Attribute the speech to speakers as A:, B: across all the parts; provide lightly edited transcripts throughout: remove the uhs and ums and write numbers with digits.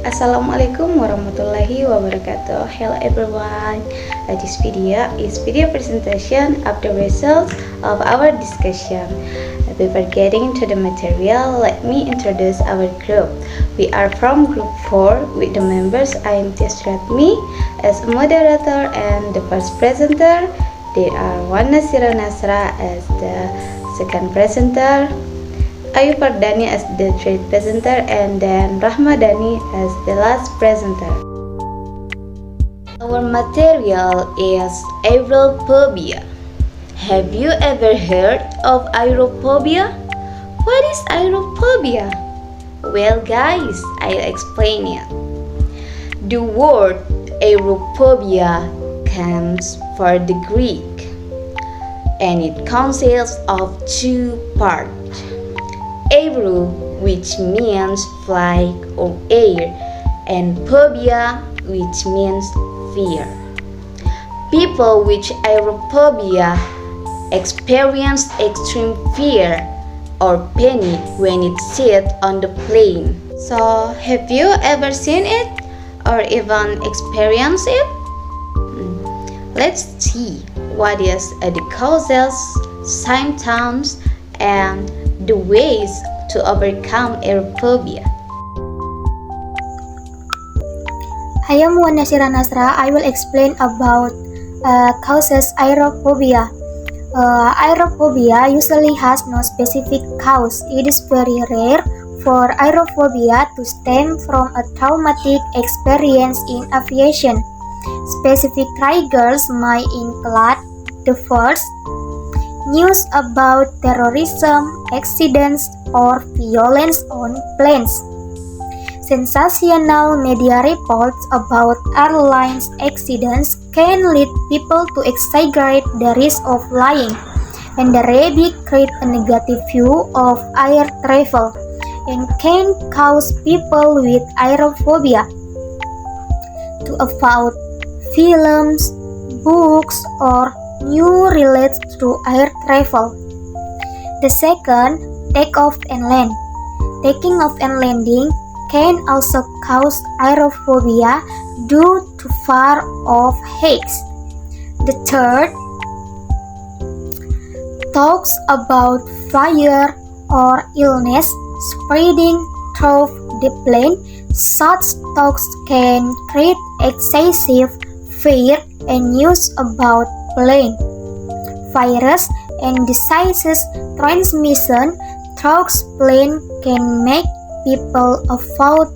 A: Assalamualaikum warahmatullahi wabarakatuh. Hello everyone. This video is video presentation of the results of our discussion. Before getting into the material, let me introduce our group. We are from group 4 with the members I am Triatmi as a moderator and the first presenter. There are Nasrah as the second presenter, Ayu Fardani as the third presenter, and then Rahmadani as the last presenter. Our material is Aerophobia. Have you ever heard of Aerophobia? What is Aerophobia? Well guys, I'll explain it. The word Aerophobia comes from the Greek and it consists of two parts. Aero, which means fly or air, and phobia, which means fear. People with aerophobia experience extreme fear or panic when it sits on the plane. So, have you ever seen it or even experienced it? Let's see what is the causes, symptoms, and the ways to overcome aerophobia.
B: I am Nasrah. I will explain about causes aerophobia. Aerophobia usually has no specific cause. It is very rare for aerophobia to stem from a traumatic experience in aviation. Specific triggers might include the first, news about terrorism, accidents, or violence on planes. Sensational media reports about airlines accidents can lead people to exaggerate the risk of flying, and the rabid create a negative view of air travel and can cause people with aerophobia to avoid films, books, or news related to air travel. The second, takeoff and land. Taking off and landing can also cause aerophobia due to far-off heights. The third, talks about fire or illness spreading through the plane. Such talks can create excessive fear and news about plane, virus, and diseases transmission through plane can make people avoid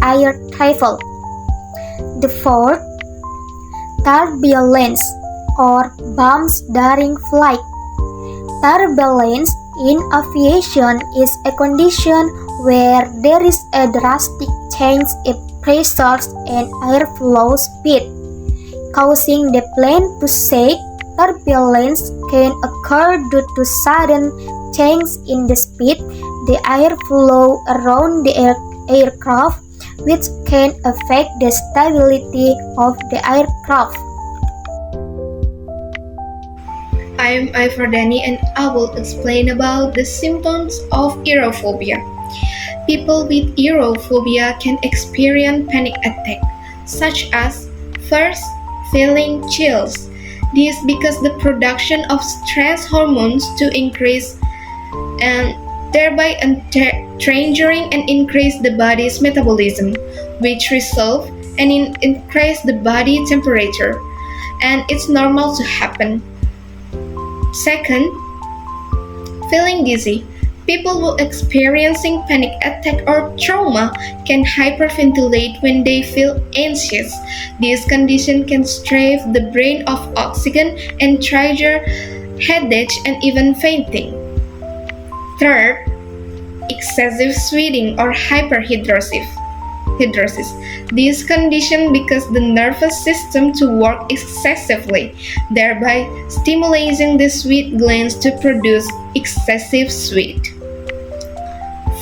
B: air travel. The fourth, turbulence or bumps during flight. Turbulence in aviation is a condition where there is a drastic change in pressures and airflow speed, causing the plane to shake. Turbulence can occur due to sudden change in the speed, the airflow around the aircraft, which can affect the stability of the aircraft.
C: I am Ayu Fardani and I will explain about the symptoms of aerophobia. People with aerophobia can experience panic attacks, such as first, feeling chills. This because the production of stress hormones to increase and thereby triggering and increase the body's metabolism, which result in increase the body temperature, and it's normal to happen. Second, feeling dizzy. People who experiencing panic attack or trauma can hyperventilate when they feel anxious. This condition can strip the brain of oxygen and trigger headache and even fainting. Third, excessive sweating or hyperhidrosis. This condition because the nervous system to work excessively, thereby stimulating the sweat glands to produce excessive sweat.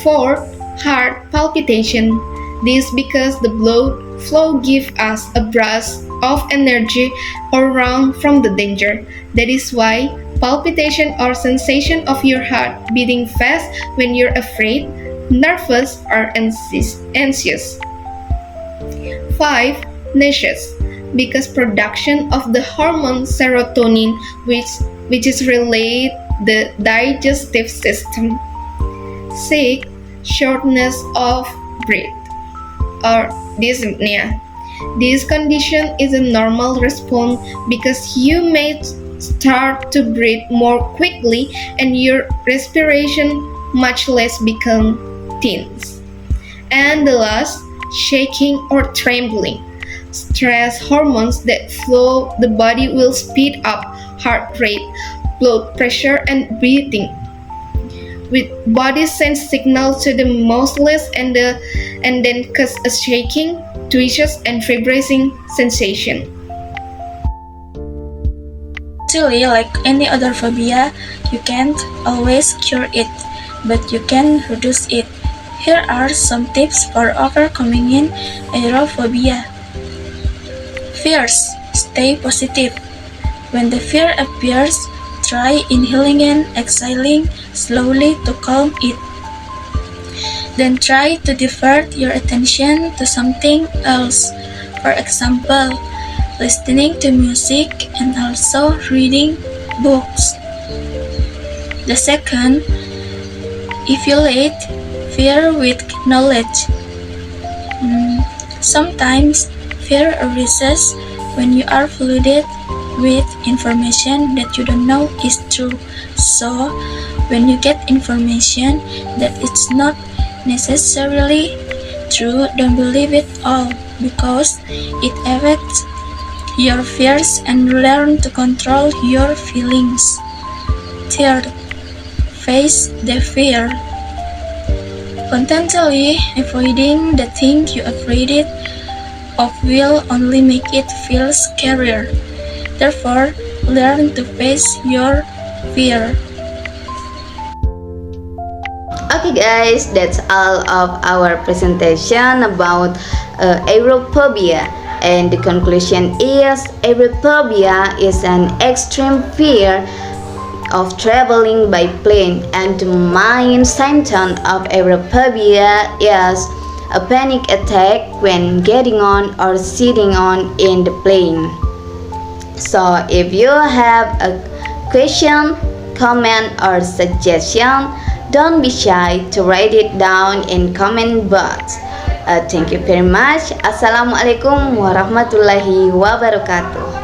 C: Fourth, heart palpitation. This because the blood flow gives us a burst of energy or run from the danger. That is why palpitation or sensation of your heart beating fast when you're afraid, nervous, or anxious. 5. Nauseous, because production of the hormone serotonin, which is related the digestive system. 6. Shortness of breath or dyspnea. This condition is a normal response because you may start to breathe more quickly and your respiration much less become tense. And the last, shaking or trembling. Stress hormones that flow the body will speed up heart rate, blood pressure, and breathing. With body sends signals to the muscles and then cause a shaking, twitches, and vibrating sensation.
D: Actually, like any other phobia, you can't always cure it, but you can reduce it. Here are some tips for overcoming aerophobia. First, stay positive. When the fear appears, try inhaling and exhaling slowly to calm it. Then try to divert your attention to something else. For example, listening to music and also reading books. The second, evaluate fear with knowledge. Sometimes fear arises when you are flooded with information that you don't know is true. So, when you get information that it's not necessarily true, don't believe it all because it affects your fears and learn to control your feelings. Third, face the fear. Constantly avoiding the thing you're afraid of will only make it feel scarier. Therefore, learn to face your fear.
A: Okay guys, that's all of our presentation about aerophobia. And the conclusion is aerophobia is an extreme fear of traveling by plane, and the main symptom of aerophobia is a panic attack when getting on or sitting on in the plane. So if you have a question, comment or suggestion, don't be shy to write it down in comment box. Thank you very much. Assalamualaikum warahmatullahi wabarakatuh.